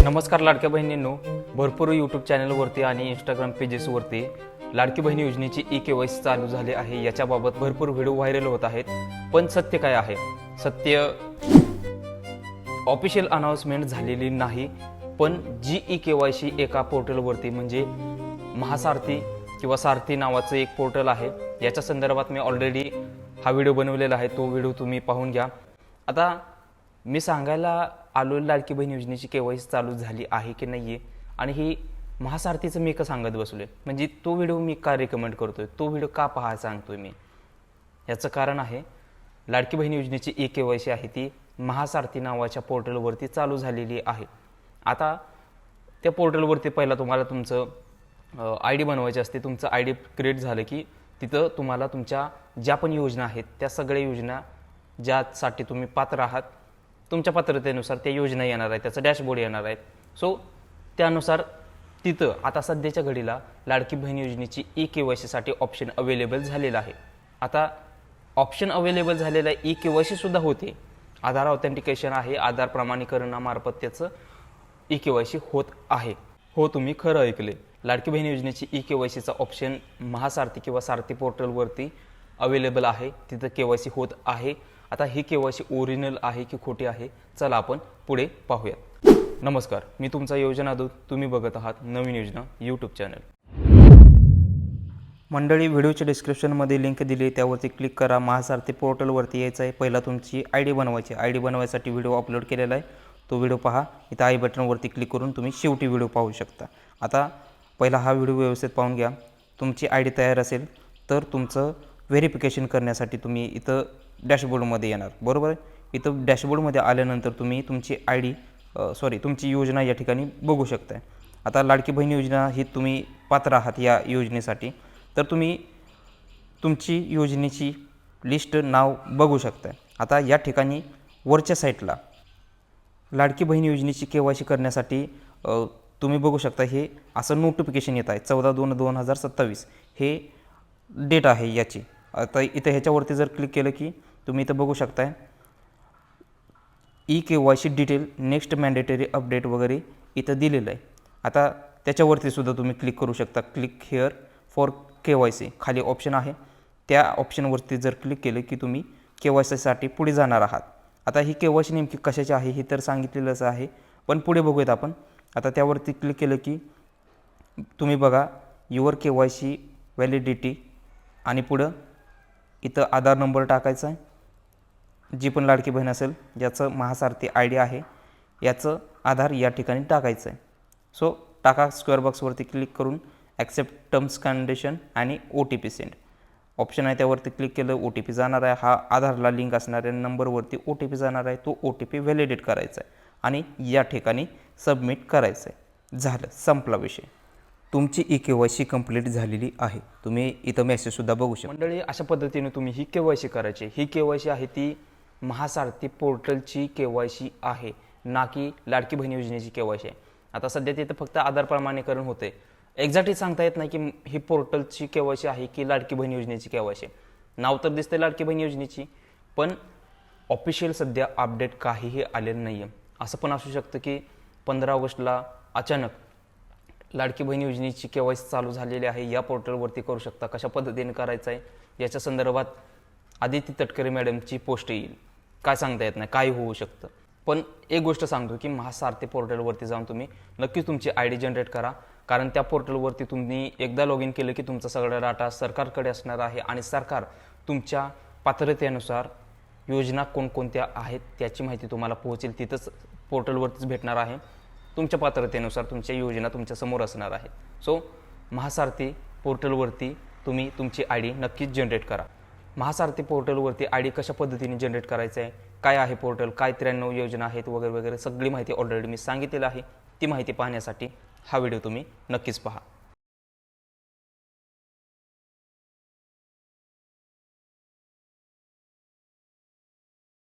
नमस्कार लाडक्या बहिणींनो, भरपूर यूट्यूब चॅनलवरती आणि इंस्टाग्राम पेजेसवरती लाडकी बहिणी योजनेची ई-केवायसी चालू झाली आहे. याच्याबाबत भरपूर व्हिडिओ व्हायरल होत आहेत. पण सत्य काय आहे? सत्य ऑफिशियल अनाउन्समेंट झालेली नाही. पण जी ई-केवायसी एका पोर्टलवरती म्हणजे महासारथी किंवा सारथी नावाचं एक पोर्टल आहे, याच्या संदर्भात मी ऑलरेडी हा व्हिडिओ बनवलेला आहे. तो व्हिडिओ तुम्ही पाहून घ्या. आता मी सांगायला आलो लाडकी बहीण योजनेची केवायसी चालू झाली आहे की नाही आहे, आणि ही महासारथीचं मी का सांगत बसलोय, म्हणजे तो व्हिडिओ मी का रेकमेंड करतोय, तो व्हिडिओ का पाहायला सांगतोय मी, याचं कारण आहे लाडकी बहीण योजनेची ई-केवायसी आहे ती महासारथी नावाच्या पोर्टलवरती चालू झालेली आहे. आता त्या पोर्टलवरती पहिला तुम्हाला तुमचं आय डी बनवायची असते. तुमचं आय डी क्रिएट झालं की तिथं तुम्हाला तुमच्या ज्या पण योजना आहेत त्या सगळ्या योजना ज्यासाठी तुम्ही पात्र आहात, तुमच्या पात्रतेनुसार त्या योजना येणार आहेत, त्याचं डॅशबोर्ड येणार आहेत. सो त्यानुसार तिथं आता सध्याच्या घडीला लाडकी बहीण योजनेची ई-केवायसीसाठी ऑप्शन अवेलेबल झालेला आहे. आता ऑप्शन अवेलेबल झालेला ई-केवायसीसुद्धा होते. आधार ऑथेंटिकेशन आहे, आधार प्रमाणीकरणामार्फत त्याचं ई-केवायसी होत आहे. हो, तुम्ही खरं ऐकले. लाडकी बहीण योजनेची ई-केवायसीचा ऑप्शन महासारथी किंवा सारथी पोर्टलवरती अवेलेबल आहे. तिथं केवायसी होत आहे. आता ही केवायसी ओरिजिनल आहे की खोटी आहे, चला आपण पुढे पाहूयात. नमस्कार, मी तुमचा योजना दूत. तुम्ही बघत आहात नवीन योजना यूट्यूब चॅनल. मंडळी, व्हिडिओच्या डिस्क्रिप्शनमध्ये लिंक दिली, त्यावरती क्लिक करा. महासारथी पोर्टलवरती यायचं आहे. पहिला तुमची आय डी बनवायची. आय डी बनवायसाठी व्हिडिओ अपलोड केलेला आहे, तो व्हिडिओ पहा. इथं आय बटनवरती क्लिक करून तुम्ही शेवटी व्हिडिओ पाहू शकता. आता पहिला हा व्हिडिओ व्यवस्थित पाहून घ्या. तुमची आय डी तयार असेल तर तुमचं व्हेरिफिकेशन करण्यासाठी तुम्ही इथं डॅशबोर्डमध्ये येणार, बरोबर आहे. इथं डॅशबोर्डमध्ये आल्यानंतर तुम्ही तुमची तुमची योजना या ठिकाणी बघू शकताय. आता लाडकी बहीण योजना ही तुम्ही पात्र आहात या योजनेसाठी, तर तुम्ही तुमची योजनेची लिस्ट नाव बघू शकताय. आता या ठिकाणी वरच्या साईडला लाडकी बहीण योजनेची केवायसी करण्यासाठी तुम्ही बघू शकता, हे असं नोटिफिकेशन येत आहे. 14/2/2027 हे डेट आहे याची. आता इथं ह्याच्यावरती जर क्लिक केलं की तुम्ही इथं बघू शकताय e-KYC detail next mandatory update वगैरे इथं दिलेलं आहे. आता त्याच्यावरती सुद्धा तुम्ही क्लिक करू शकता. क्लिक हिअर फॉर केवायसी खाली ऑप्शन आहे, त्या ऑप्शनवरती जर क्लिक केलं की तुम्ही केवायसीसाठी पुढे जाणार आहात. आता ही केवायसी नेमकी कशाची आहे हे तर सांगितलेलंच आहे, पण पुढे बघूयात आपण. आता त्यावरती क्लिक केलं की तुम्ही बघा युअर केवायसी व्हॅलिडिटी, आणि पुढं इथं आधार नंबर टाकायचा आहे. जी पण लाडकी बहीण असेल ज्याचं महासारथी आय डी आहे याचं आधार या ठिकाणी टाकायचं आहे. सो टाका. स्क्वेअर बॉक्सवरती क्लिक करून ॲक्सेप्ट टर्म्स कंडिशन आणि OTP सेंड ऑप्शन आहे, त्यावरती क्लिक केलं. OTP जाणार आहे. हा आधारला लिंक असणाऱ्या नंबरवरती OTP जाणार आहे. तो OTP व्हॅलिडेट करायचा आहे आणि या ठिकाणी सबमिट करायचं आहे. झालं, संपला विषय. तुमची ई-केवायसी कंप्लीट झालेली आहे. तुम्ही इथं मेसेजसुद्धा बघू शकता. मंडळी, अशा पद्धतीने तुम्ही ही केवायसी करायची. ही केवायसी आहे ती महासारथी पोर्टलची केवायसी आहे, ना की लाडकी बहीण योजनेची केवायसी आहे. आता सध्या तिथं फक्त आधार प्रमाणीकरण होते. एक्झॅक्टली सांगता येत नाही की ही पोर्टलची केवायसी आहे की लाडकी बहीण योजनेची केवायसी आहे. नाव तर दिसते लाडकी बहीण योजनेची, पण ऑफिशियल सध्या अपडेट काहीही आलेलं नाही आहे. असं पण असू शकतं की 15 ऑगस्टला अचानक लाडकी बहीण योजनेची केवायसी चालू झालेली आहे, या पोर्टलवरती करू शकता. कशा पद्धतीने करायचं आहे याच्या संदर्भात आदिती तटकरे मॅडमची पोस्ट येईल, काय सांगता येत नाही, काय होऊ शकतं. पण एक गोष्ट सांगतो की महासारथी पोर्टलवरती जाऊन तुम्ही नक्कीच तुमची आय डी जनरेट करा, कारण त्या पोर्टलवरती तुम्ही एकदा लॉग इन केलं की तुमचा सगळा डाटा सरकारकडे असणार आहे आणि सरकार तुमच्या पात्रतेनुसार योजना कोणकोणत्या आहेत त्याची माहिती तुम्हाला पोहोचेल. तिथंच पोर्टलवरतीच भेटणार आहे. तुमच्या पात्रतेनुसार तुमच्या योजना तुमच्यासमोर असणार आहेत. सो महासारथी पोर्टलवरती तुम्ही तुमची आय डी नक्कीच जनरेट करा. महासारथी पोर्टलवरती आय डी कशा पद्धतीने जनरेट करायचं आहे, काय आहे पोर्टल, काय 93 योजना आहेत वगैरे वगैरे सगळी माहिती ऑलरेडी मी सांगितलेलं आहे. ती माहिती पाहण्यासाठी हा व्हिडिओ तुम्ही नक्कीच पहा.